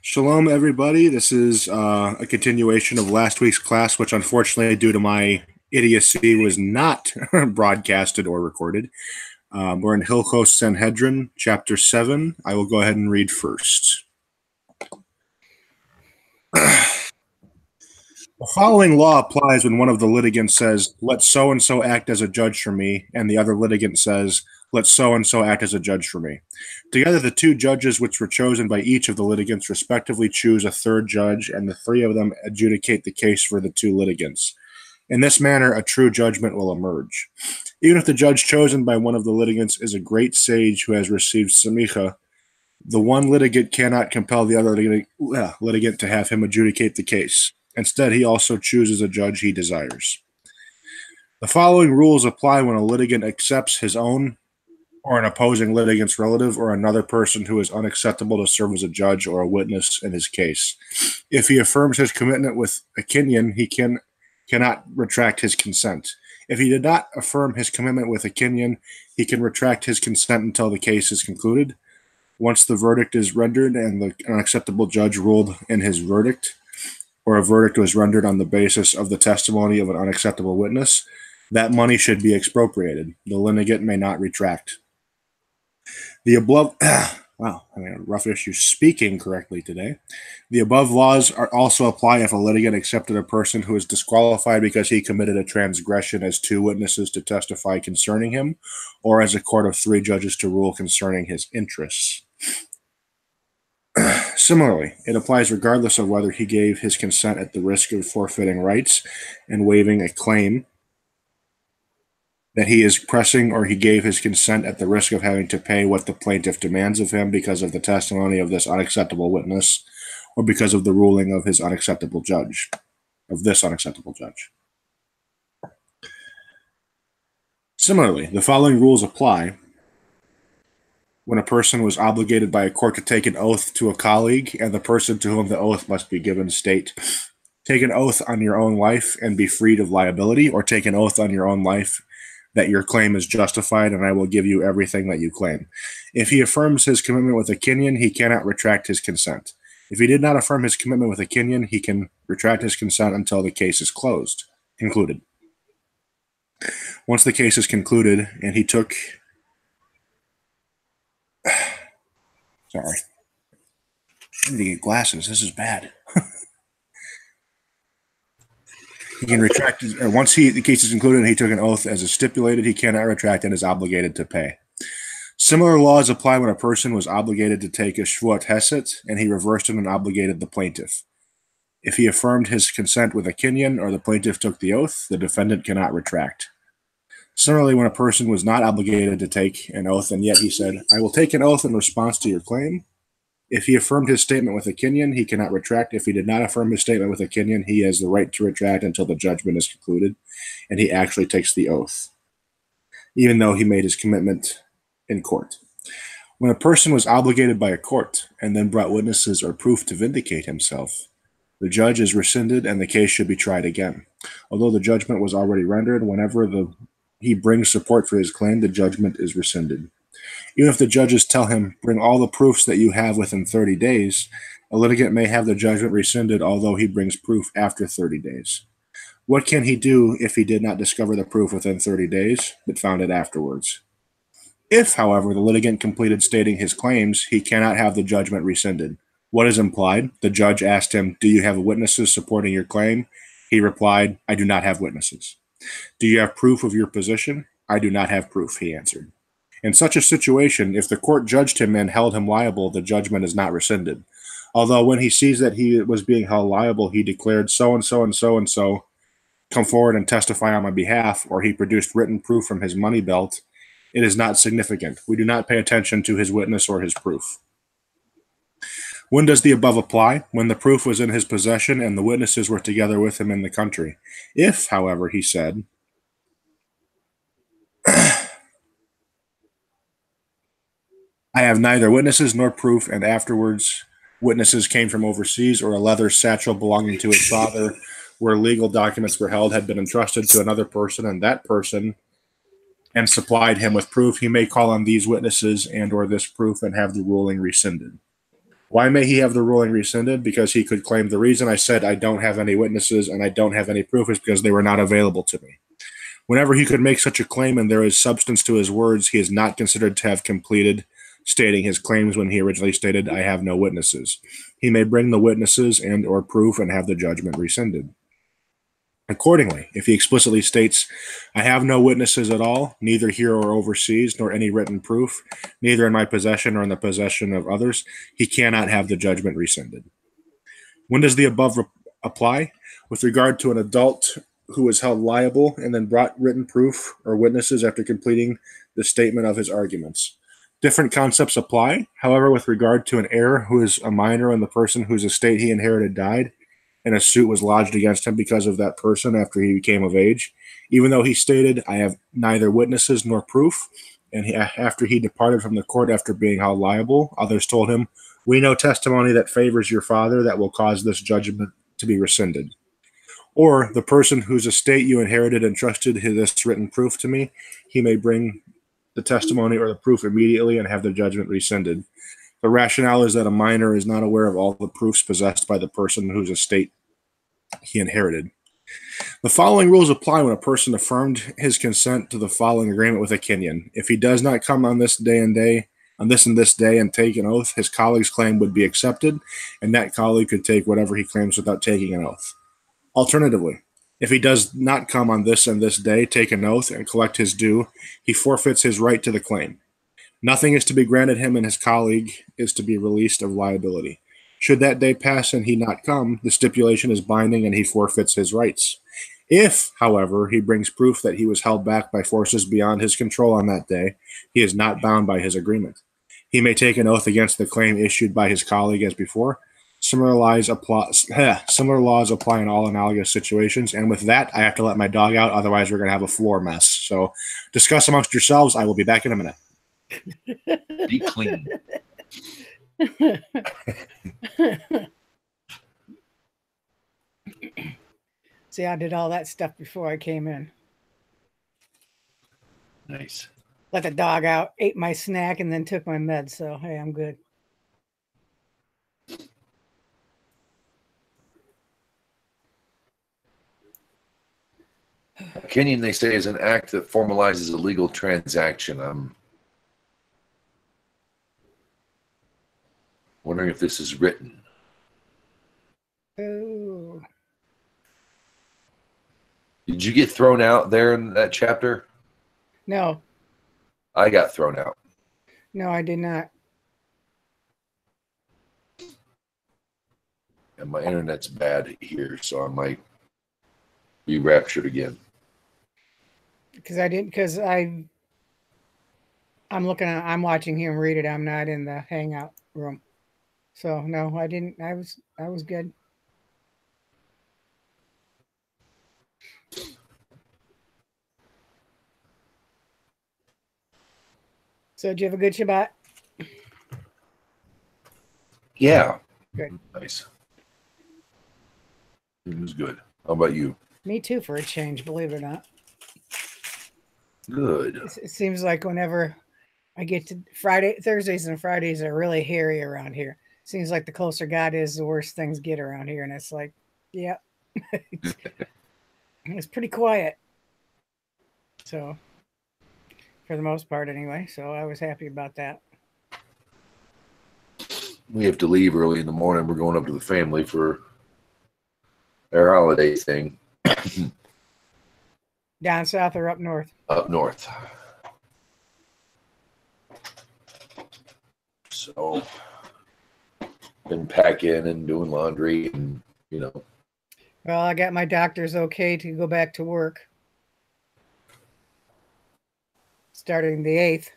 Shalom, everybody. This is a continuation of last week's class, which unfortunately, due to my idiocy, was not broadcasted or recorded. We're in hilchot Sanhedrin, chapter 7. I will go ahead and read first. The following law applies when one of the litigants says, "Let so-and-so act as a judge for me," and the other litigant says, "Let so-and-so act as a judge for me." Together, the two judges which were chosen by each of the litigants respectively choose a third judge, and the three of them adjudicate the case for the two litigants. In this manner, a true judgment will emerge. Even if the judge chosen by one of the litigants is a great sage who has received samicha, the one litigant cannot compel the other litigant to have him adjudicate the case. Instead, he also chooses a judge he desires. The following rules apply when a litigant accepts his own or an opposing litigant's relative or another person who is unacceptable to serve as a judge or a witness in his case. If he affirms his commitment with a kinyan, he cannot retract his consent. If he did not affirm his commitment with a kinyan, he can retract his consent until the case is concluded. Once the verdict is rendered and the unacceptable judge ruled in his verdict, or a verdict was rendered on the basis of the testimony of an unacceptable witness, that money should be expropriated. The litigant may not retract. The above, wow, I mean, a rough issue speaking correctly today. The above laws also apply if a litigant accepted a person who is disqualified because he committed a transgression as two witnesses to testify concerning him, or as a court of three judges to rule concerning his interests. Similarly, it applies regardless of whether he gave his consent at the risk of forfeiting rights and waiving a claim that he is pressing, or he gave his consent at the risk of having to pay what the plaintiff demands of him because of the testimony of this unacceptable witness, or because of the ruling of this unacceptable judge. Similarly, the following rules apply when a person was obligated by a court to take an oath to a colleague, and the person to whom the oath must be given state, "Take an oath on your own life and be freed of liability," or "Take an oath on your own life that your claim is justified and I will give you everything that you claim." If he affirms his commitment with a kinyan, he cannot retract his consent. If he did not affirm his commitment with a kinyan, he can retract his consent until the case is concluded. Once the case is concluded and he took Sorry. I need to get glasses. This is bad. He can retract once the case is concluded and he took an oath as is stipulated, he cannot retract and is obligated to pay. Similar laws apply when a person was obligated to take a shvuat heset and he reversed it and obligated the plaintiff. If he affirmed his consent with a kinyan or the plaintiff took the oath, the defendant cannot retract. Similarly, when a person was not obligated to take an oath and yet he said, "I will take an oath in response to your claim," if he affirmed his statement with a kinyan, he cannot retract. If he did not affirm his statement with a kinyan, he has the right to retract until the judgment is concluded and he actually takes the oath, even though he made his commitment in court. When a person was obligated by a court and then brought witnesses or proof to vindicate himself, the judge is rescinded and the case should be tried again. Although the judgment was already rendered, whenever he brings support for his claim, the judgment is rescinded. Even if the judges tell him, "Bring all the proofs that you have within 30 days, a litigant may have the judgment rescinded although he brings proof after 30 days. What can he do if he did not discover the proof within 30 days, but found it afterwards? If, however, the litigant completed stating his claims, he cannot have the judgment rescinded. What is implied? The judge asked him, "Do you have witnesses supporting your claim?" He replied, "I do not have witnesses." "Do you have proof of your position?" "I do not have proof," he answered. In such a situation, if the court judged him and held him liable, the judgment is not rescinded. Although when he sees that he was being held liable, he declared so-and-so and so-and-so come forward and testify on my behalf, or he produced written proof from his money belt, it is not significant. We do not pay attention to his witness or his proof. When does the above apply? When the proof was in his possession and the witnesses were together with him in the country. If, however, he said, "I have neither witnesses nor proof," and afterwards witnesses came from overseas, or a leather satchel belonging to his father where legal documents were held had been entrusted to another person, and that person and supplied him with proof, he may call on these witnesses and or this proof and have the ruling rescinded. Why may he have the ruling rescinded? Because he could claim the reason I said I don't have any witnesses and I don't have any proof is because they were not available to me. Whenever he could make such a claim and there is substance to his words, he is not considered to have completed stating his claims when he originally stated, I have no witnesses. He may bring the witnesses and or proof and have the judgment rescinded. Accordingly, if he explicitly states, I have no witnesses at all, neither here or overseas, nor any written proof, neither in my possession or in the possession of others, he cannot have the judgment rescinded. When does the above apply? With regard to an adult who was held liable and then brought written proof or witnesses after completing the statement of his arguments. Different concepts apply. However, with regard to an heir who is a minor and the person whose estate he inherited died, and a suit was lodged against him because of that person after he became of age, even though he stated, I have neither witnesses nor proof, and after he departed from the court after being held liable, others told him, we know testimony that favors your father that will cause this judgment to be rescinded. Or the person whose estate you inherited entrusted this written proof to me, he may bring the testimony or the proof immediately and have the judgment rescinded. The rationale is that a minor is not aware of all the proofs possessed by the person whose estate he inherited. The following rules apply when a person affirmed his consent to the following agreement with a Kenyan. If he does not come on this and this day and take an oath, his colleague's claim would be accepted, and that colleague could take whatever he claims without taking an oath. Alternatively, if he does not come on this and this day, take an oath, and collect his due, he forfeits his right to the claim. Nothing is to be granted him, and his colleague is to be released of liability. Should that day pass and he not come, the stipulation is binding and he forfeits his rights. If, however, he brings proof that he was held back by forces beyond his control on that day, he is not bound by his agreement. He may take an oath against the claim issued by his colleague as before. Similar laws apply in all analogous situations. And with that, I have to let my dog out, otherwise we're going to have a floor mess. So discuss amongst yourselves. I will be back in a minute. Be clean. See, I did all that stuff before I came in. Nice. Let the dog out, ate my snack, and then took my meds. So, hey, I'm good. Kenyan, they say, is an act that formalizes a legal transaction. I'm wondering if this is written. Oh. Did you get thrown out there in that chapter? No. I got thrown out. No, I did not. And my internet's bad here, so I might be raptured again. I'm watching him read it. I'm not in the hangout room. So no, I didn't. I was good. So did you have a good Shabbat? Yeah. Good. Nice. It was good. How about you? Me too, for a change, believe it or not. Good. It seems like whenever I get to Thursdays and Fridays are really hairy around here. Seems like the closer God is, the worse things get around here. And it's like, yeah, it's pretty quiet. So, for the most part anyway. So I was happy about that. We have to leave early in the morning. We're going up to the family for their holiday thing. Down south or up north? Up north. So, been packing and doing laundry and, you know. Well, I got my doctor's okay to go back to work. Starting the 8th.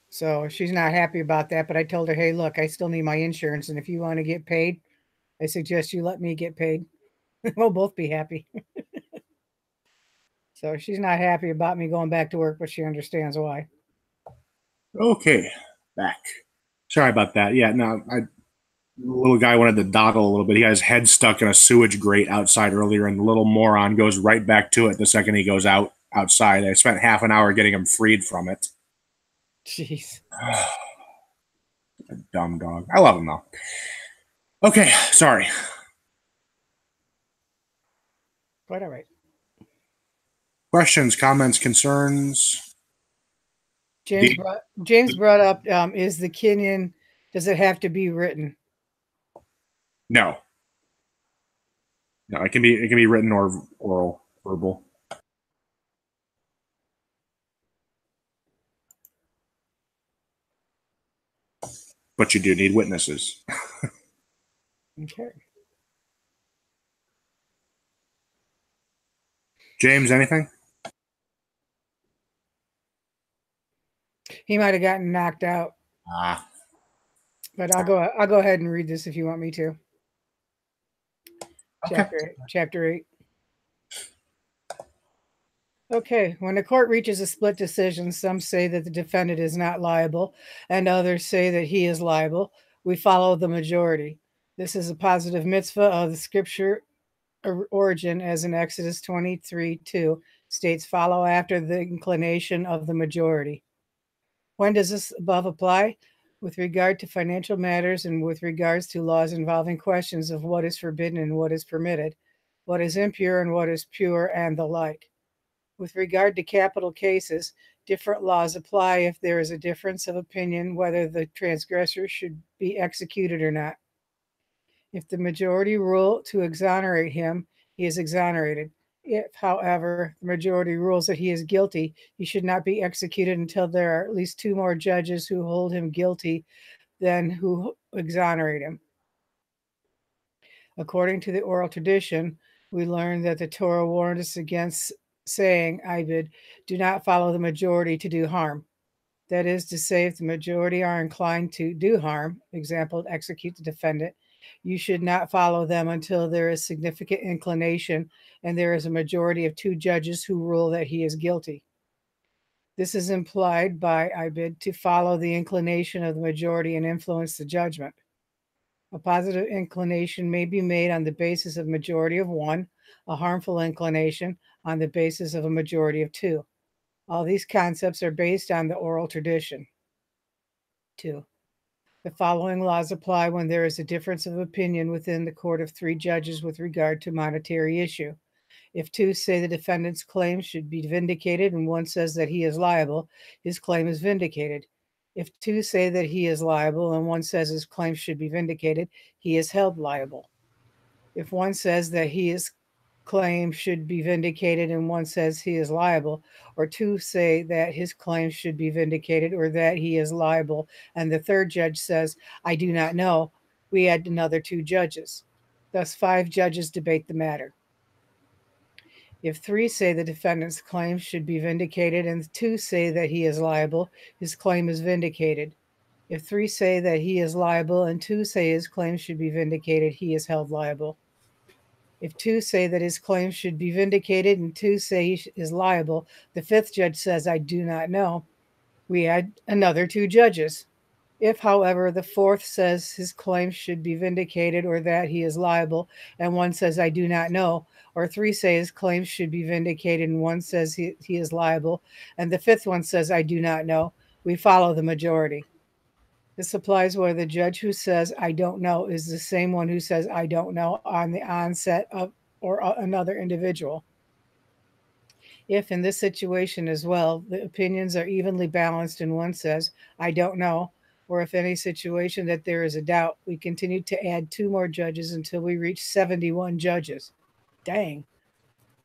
So she's not happy about that, but I told her, hey, look, I still need my insurance. And if you want to get paid, I suggest you let me get paid. We'll both be happy. So she's not happy about me going back to work, but she understands why. Okay, back. Sorry about that. Yeah, no, the little guy wanted to dawdle a little bit. He got his head stuck in a sewage grate outside earlier, and the little moron goes right back to it the second he goes outside. I spent half an hour getting him freed from it. Jeez. A dumb dog. I love him though. Okay, sorry. Quite all right. Questions, comments, concerns? James brought up, is the Kinyan, does it have to be written? No. No, it can be written or oral, verbal. But you do need witnesses. Okay. James, anything? He might have gotten knocked out, but I'll go ahead and read this if you want me to. Okay. Chapter 8. Okay, when the court reaches a split decision, some say that the defendant is not liable, and others say that he is liable. We follow the majority. This is a positive mitzvah of the scripture origin, as in Exodus 23:2 states, follow after the inclination of the majority. When does this above apply? With regard to financial matters and with regards to laws involving questions of what is forbidden and what is permitted, what is impure and what is pure, and the like. With regard to capital cases, different laws apply if there is a difference of opinion whether the transgressor should be executed or not. If the majority rule to exonerate him, he is exonerated. If, however, the majority rules that he is guilty, he should not be executed until there are at least 2 more judges who hold him guilty than who exonerate him. According to the oral tradition, we learn that the Torah warned us against saying, Ibid, do not follow the majority to do harm. That is to say, if the majority are inclined to do harm, example, execute the defendant, you should not follow them until there is significant inclination and there is a majority of 2 judges who rule that he is guilty. This is implied by Ibid to follow the inclination of the majority and influence the judgment. A positive inclination may be made on the basis of majority of 1, a harmful inclination on the basis of a majority of 2. All these concepts are based on the oral tradition. 2. The following laws apply when there is a difference of opinion within the court of 3 judges with regard to monetary issue. If 2 say the defendant's claim should be vindicated and 1 says that he is liable, his claim is vindicated. If 2 say that he is liable and 1 says his claim should be vindicated, he is held liable. If 1 says that his claim should be vindicated and 1 says he is liable, or 2 say that his claim should be vindicated or that he is liable, and the 3rd judge says, I do not know, we add another 2 judges. Thus 5 judges debate the matter. If 3 say the defendant's claim should be vindicated and 2 say that he is liable, his claim is vindicated. If 3 say that he is liable and 2 say his claim should be vindicated, he is held liable. If 2 say that his claim should be vindicated and 2 say he is liable, the 5th judge says, I do not know. We add another 2 judges. If, however, the 4th says his claim should be vindicated or that he is liable, and 1 says, I do not know, or 3 say his claim should be vindicated and 1 says he is liable, and the 5th one says, I do not know, we follow the majority. This applies where the judge who says, I don't know, is the same one who says, I don't know on the onset of or another individual. If in this situation as well, the opinions are evenly balanced and 1 says, I don't know, or if any situation that there is a doubt, we continue to add 2 more judges until we reach 71 judges. Dang.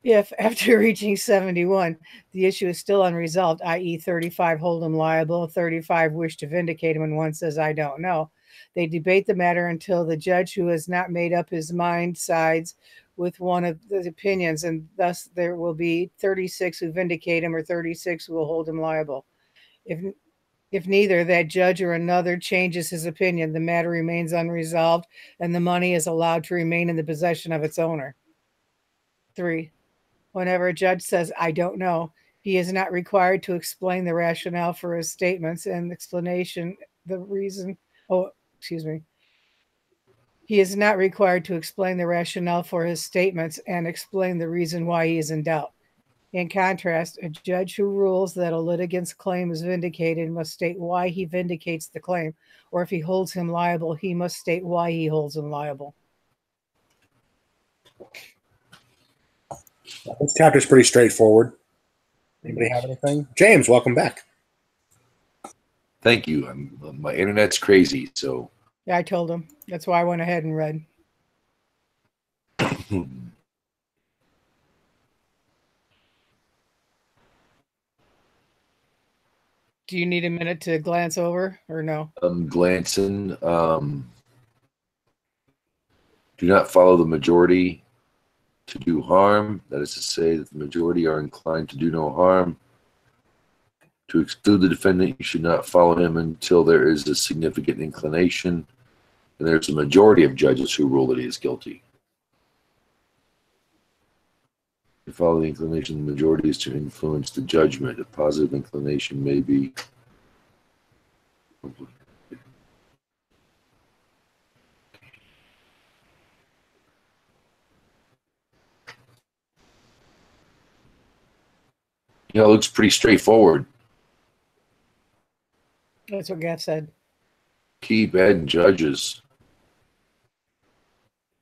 If after reaching 71, the issue is still unresolved, i.e. 35 hold him liable, 35 wish to vindicate him, and 1 says, I don't know, they debate the matter until the judge who has not made up his mind sides with one of the opinions, and thus there will be 36 who vindicate him or 36 who will hold him liable. If neither that judge or another changes his opinion, the matter remains unresolved, and the money is allowed to remain in the possession of its owner. 3. Whenever a judge says, I don't know, he is not required to explain the rationale for his statements and explanation, the reason. He is not required to explain the rationale for his statements and explain the reason why he is in doubt. In contrast, a judge who rules that a litigant's claim is vindicated must state why he vindicates the claim, or if he holds him liable, he must state why he holds him liable. This chapter's pretty straightforward. Anybody have anything? James, welcome back. Thank you. My internet's crazy, so. Yeah, I told him. That's why I went ahead and read. Do you need a minute to glance over or no? I'm glancing. Do not follow the majority to do harm. That is to say that the majority are inclined to do no harm. To exclude the defendant, you should not follow him until there is a significant inclination, and there's a majority of judges who rule that he is guilty. To follow the inclination of the majority is to influence the judgment. A positive inclination may be it looks pretty straightforward. That's what Gaff said. Keep adding judges.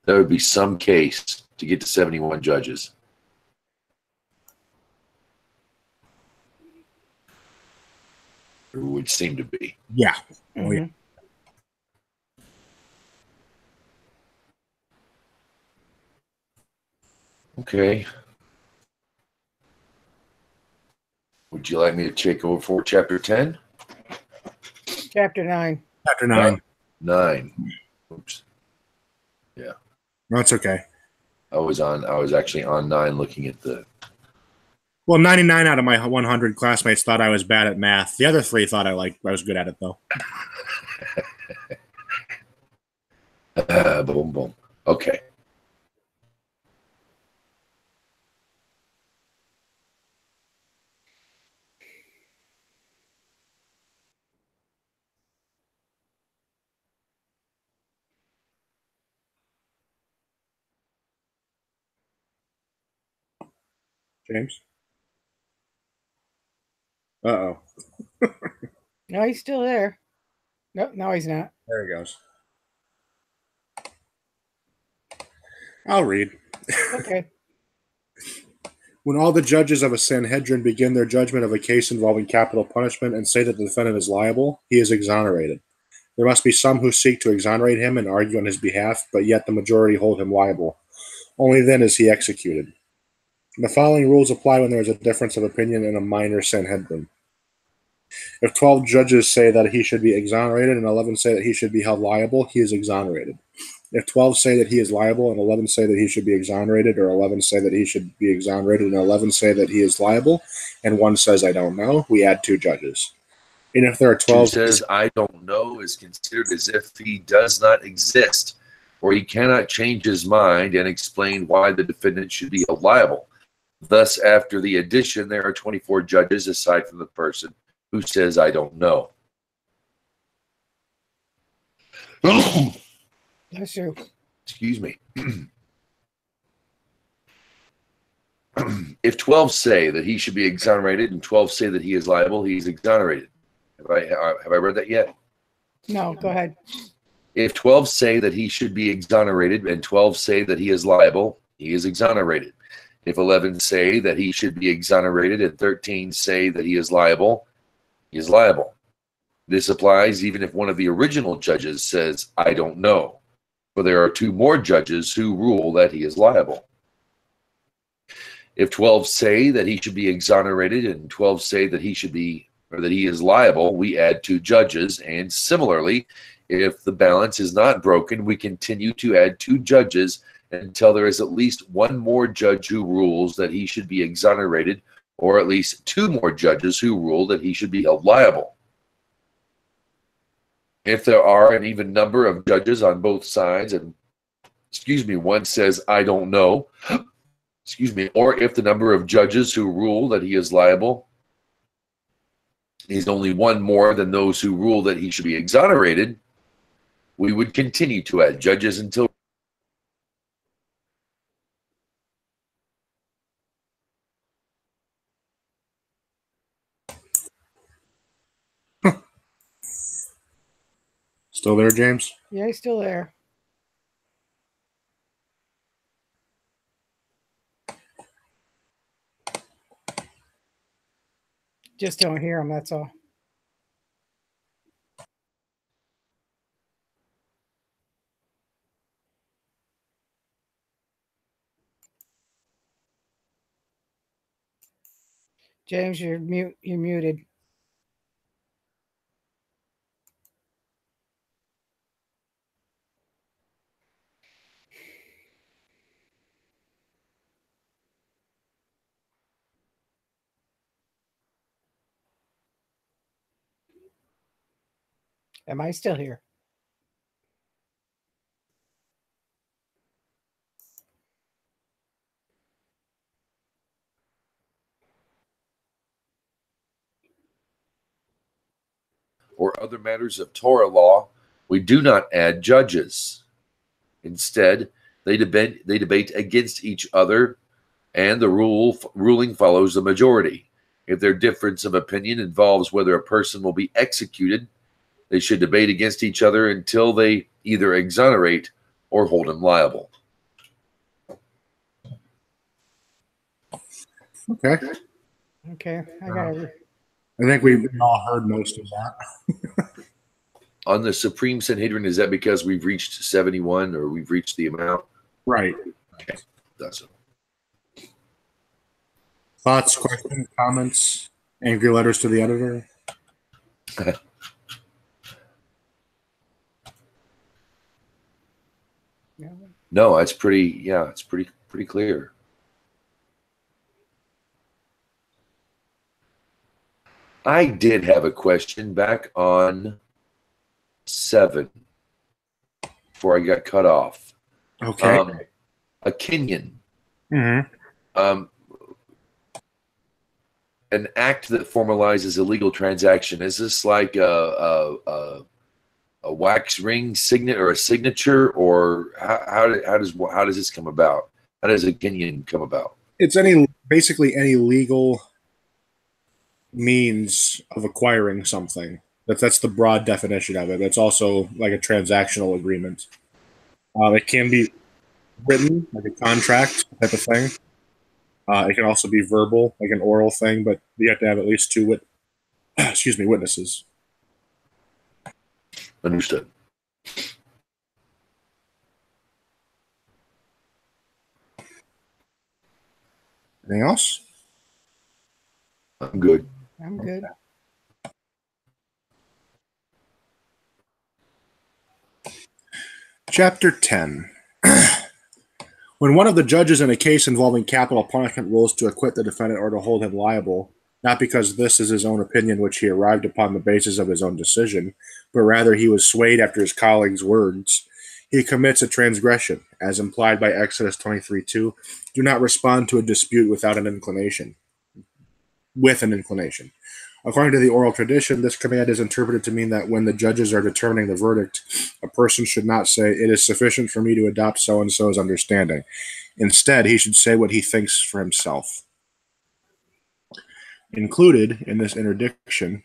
That would be some case to get to 71 judges. It would seem to be. Yeah. Oh, yeah. Okay. Would you like me to take over for chapter 10? Chapter 9. Chapter 9. 9. Oops. Yeah. No, it's okay. I was actually on 9 looking at the. Well, 99 out of my 100 classmates thought I was bad at math. The other 3 thought I was good at it, though. Boom, boom. Okay. James? Uh-oh. No, he's still there. Nope, no, he's not. There he goes. I'll read. Okay. When all the judges of a sanhedrin begin their judgment of a case involving capital punishment and say that the defendant is liable, he is exonerated. There must be some who seek to exonerate him and argue on his behalf, but yet the majority hold him liable. Only then is he executed. The following rules apply when there is a difference of opinion in a minor sanhedrin. If 12 judges say that he should be exonerated and 11 say that he should be held liable, he is exonerated. If 12 say that he is liable and 11 say that he should be exonerated, or 11 say that he should be exonerated and 11 say that he is liable, and 1 says, I don't know, we add 2 judges. And if there are 12... Who says, I don't know, is considered as if he does not exist, or he cannot change his mind and explain why the defendant should be held liable. Thus, after the addition, there are 24 judges aside from the person who says, I don't know. Bless you. Excuse me. If 12 say that he should be exonerated and 12 say that he is liable, he's exonerated. Have I read that yet? No, go ahead. If 12 say that he should be exonerated and 12 say that he is liable, he is exonerated. If 11 say that he should be exonerated and 13 say that he is liable, he is liable. This applies even if one of the original judges says, I don't know, for there are 2 more judges who rule that he is liable. If 12 say that he should be exonerated and 12 say that he should be, or that he is liable, we add 2 judges, and similarly, if the balance is not broken, we continue to add 2 judges until there is at least 1 more judge who rules that he should be exonerated, or at least 2 more judges who rule that he should be held liable. If there are an even number of judges on both sides, and, one says, I don't know, or if the number of judges who rule that he is liable is only 1 more than those who rule that he should be exonerated, we would continue to add judges until Still there, James? Yeah, he's still there. Just don't hear him, that's all. James, you're muted. Am I still here? Or other matters of Torah law, we do not add judges. Instead, they debate against each other, and the ruling follows the majority. If their difference of opinion involves whether a person will be executed, they should debate against each other until they either exonerate or hold him liable. Okay. Okay, I got it. I think we've all heard most of that. On the Supreme Sanhedrin, is that because we've reached 71 or we've reached the amount? Right. Okay, that's it. Thoughts, questions, comments, angry letters to the editor? No, it's pretty clear. I did have a question back on 7 before I got cut off. Okay. A Kenyan. Mm-hmm. An act that formalizes a legal transaction. Is this like a wax ring signet or a signature, or how does this come about? How does a Kenyan come about? It's basically any legal means of acquiring something. That's the broad definition of it. It's also like a transactional agreement. It can be written, like a contract type of thing. It can also be verbal, like an oral thing, but you have to have at least two witnesses. Understood. Anything else? I'm good. I'm good. Chapter 10. When one of the judges in a case involving capital punishment rules to acquit the defendant or to hold him liable, not because this is his own opinion which he arrived upon the basis of his own decision, but rather he was swayed after his colleagues' words, he commits a transgression, as implied by Exodus 23:2. Do not respond to a dispute with an inclination. According to the oral tradition, this command is interpreted to mean that when the judges are determining the verdict, a person should not say, "It is sufficient for me to adopt so-and-so's understanding." Instead, he should say what he thinks for himself. Included in this interdiction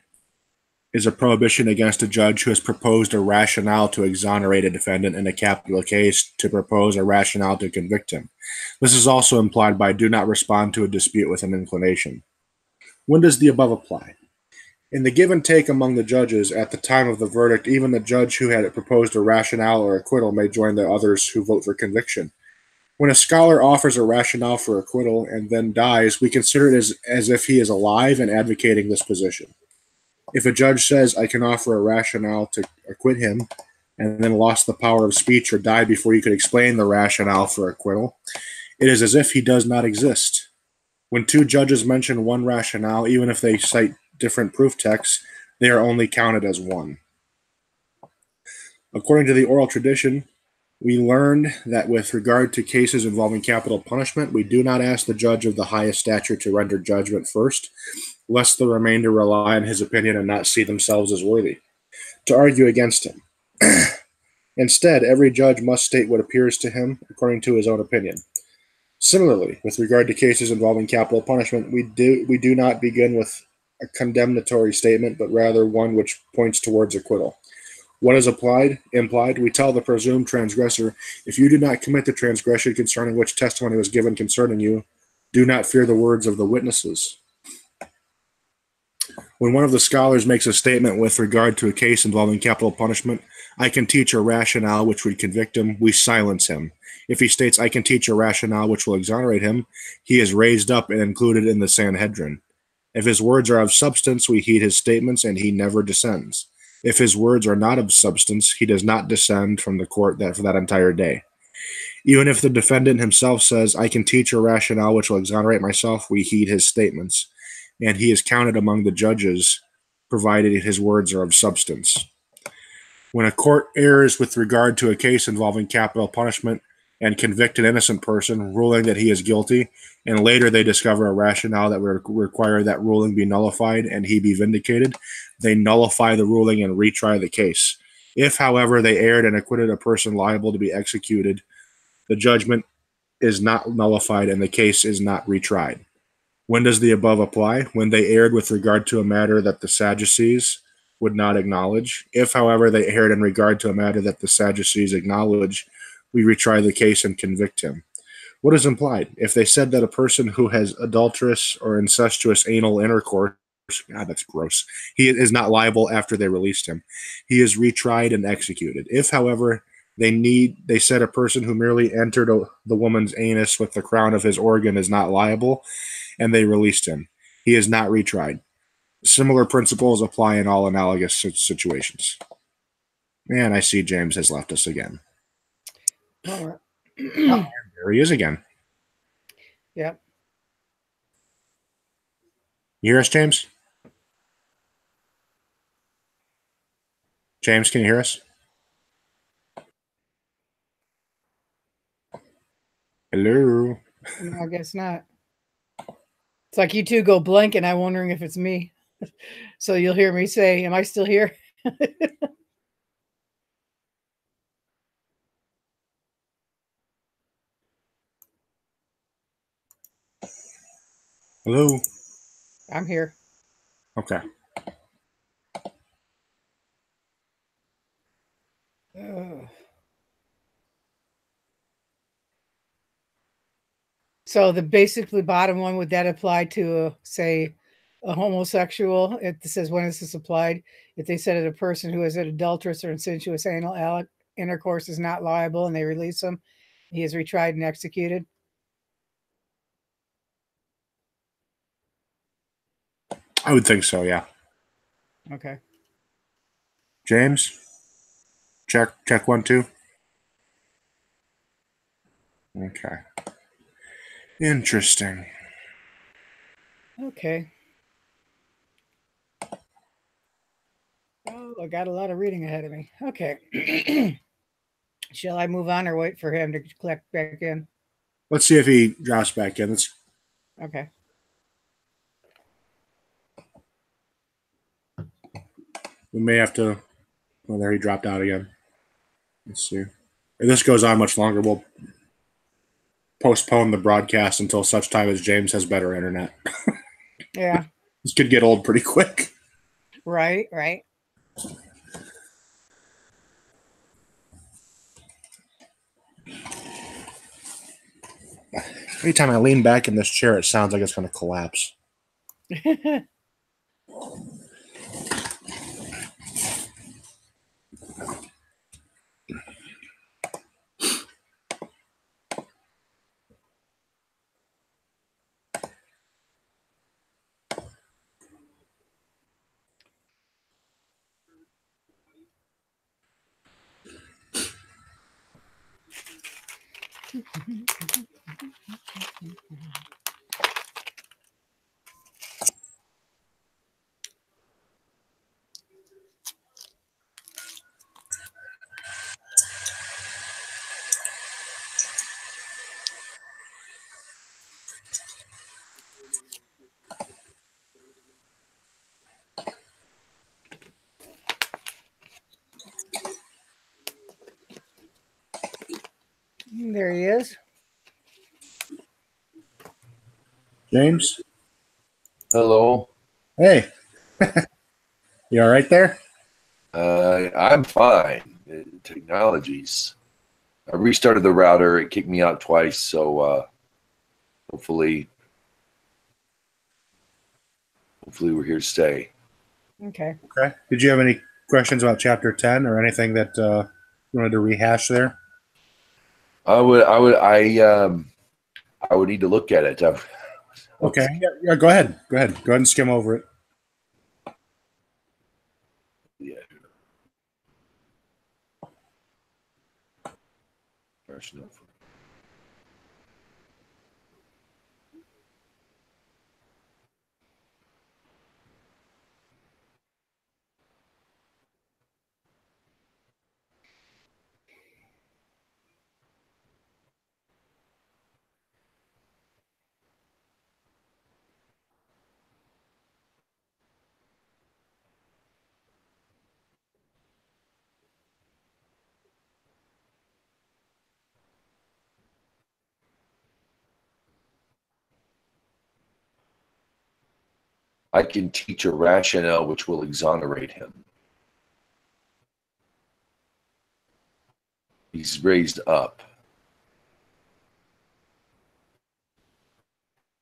is a prohibition against a judge who has proposed a rationale to exonerate a defendant in a capital case to propose a rationale to convict him. This is also implied by "do not respond to a dispute with an inclination." When does the above apply? In the give and take among the judges at the time of the verdict, even the judge who had proposed a rationale or acquittal may join the others who vote for conviction. When a scholar offers a rationale for acquittal and then dies, we consider it as if he is alive and advocating this position. If a judge says, "I can offer a rationale to acquit him," and then lost the power of speech or died before he could explain the rationale for acquittal, it is as if he does not exist. When two judges mention one rationale, even if they cite different proof texts, they are only counted as one. According to the oral tradition, we learned that with regard to cases involving capital punishment, we do not ask the judge of the highest stature to render judgment first, lest the remainder rely on his opinion and not see themselves as worthy to argue against him. Instead, every judge must state what appears to him according to his own opinion. Similarly, with regard to cases involving capital punishment, we do not begin with a condemnatory statement, but rather one which points towards acquittal. What is implied? We tell the presumed transgressor, if you do not commit the transgression concerning which testimony was given concerning you, do not fear the words of the witnesses. When one of the scholars makes a statement with regard to a case involving capital punishment, I can teach a rationale which would convict him, we silence him. If he states, I can teach a rationale which will exonerate him, he is raised up and included in the sanhedrin. If his words are of substance, we heed his statements, and he never descends. If his words are not of substance, he does not descend from the court for that entire day. Even if the defendant himself says, I can teach a rationale which will exonerate myself, we heed his statements, and he is counted among the judges, provided his words are of substance. When a court errs with regard to a case involving capital punishment and convict an innocent person, ruling that he is guilty, and later they discover a rationale that would require that ruling be nullified and he be vindicated, they nullify the ruling and retry the case. If, however, they erred and acquitted a person liable to be executed, the judgment is not nullified and the case is not retried. When does the above apply? When they erred with regard to a matter that the Sadducees would not acknowledge. If, however, they erred in regard to a matter that the Sadducees acknowledge, we retry the case and convict him. What is implied? If they said that a person who has adulterous or incestuous anal intercourse, God, that's gross, he is not liable after they released him. He is retried and executed. If, however, they said a person who merely entered the woman's anus with the crown of his organ is not liable, and they released him, he is not retried. Similar principles apply in all analogous situations. And I see James has left us again. All right. There he is again. Yep. You hear us, James? James, can you hear us? Hello? No, I guess not. It's like you two go blank and I'm wondering if it's me. So you'll hear me say, am I still here? Hello? I'm here. Okay. So the basically bottom one, would that apply to, say, a homosexual? It says, when is this applied? If they said that a person who is an adulterous or incestuous anal intercourse is not liable and they release him, he is retried and executed. I would think so, yeah. Okay. James? Check 1, 2. Okay. Interesting. Okay. Oh, I got a lot of reading ahead of me. Okay. Shall I move on or wait for him to click back in? Let's see if he drops back in. Okay. We may have to... Well, there he dropped out again. Let's see. If this goes on much longer, we'll postpone the broadcast until such time as James has better internet. Yeah. This could get old pretty quick. Right. Every time I lean back in this chair, it sounds like it's going to collapse. There he is. James? Hello. Hey. You all right there? I'm fine. Technologies. I restarted the router. It kicked me out twice. So hopefully we're here to stay. Okay. Okay. Did you have any questions about chapter 10 or anything that you wanted to rehash there? I would need to look at it. Okay. Yeah, go ahead. Go ahead and skim over it. Yeah. Version of- I can teach a rationale which will exonerate him. He's raised up.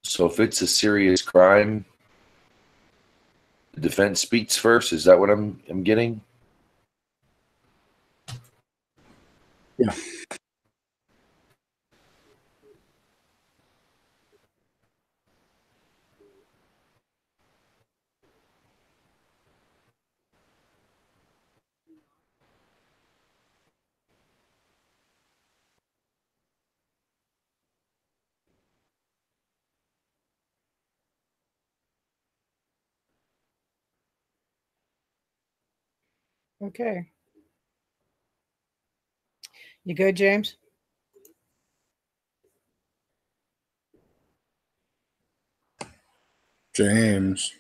So if it's a serious crime, the defense speaks first. Is that what I'm getting? Yeah. Okay. You good, James? James.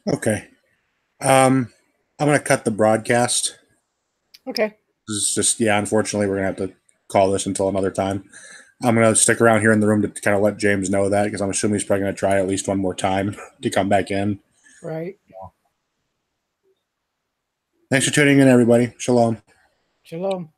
Okay. I'm going to cut the broadcast. Okay. This is just, yeah, unfortunately, we're going to have to call this until another time. I'm going to stick around here in the room to kind of let James know that because I'm assuming he's probably going to try at least one more time to come back in. Right. Thanks for tuning in, everybody. Shalom. Shalom.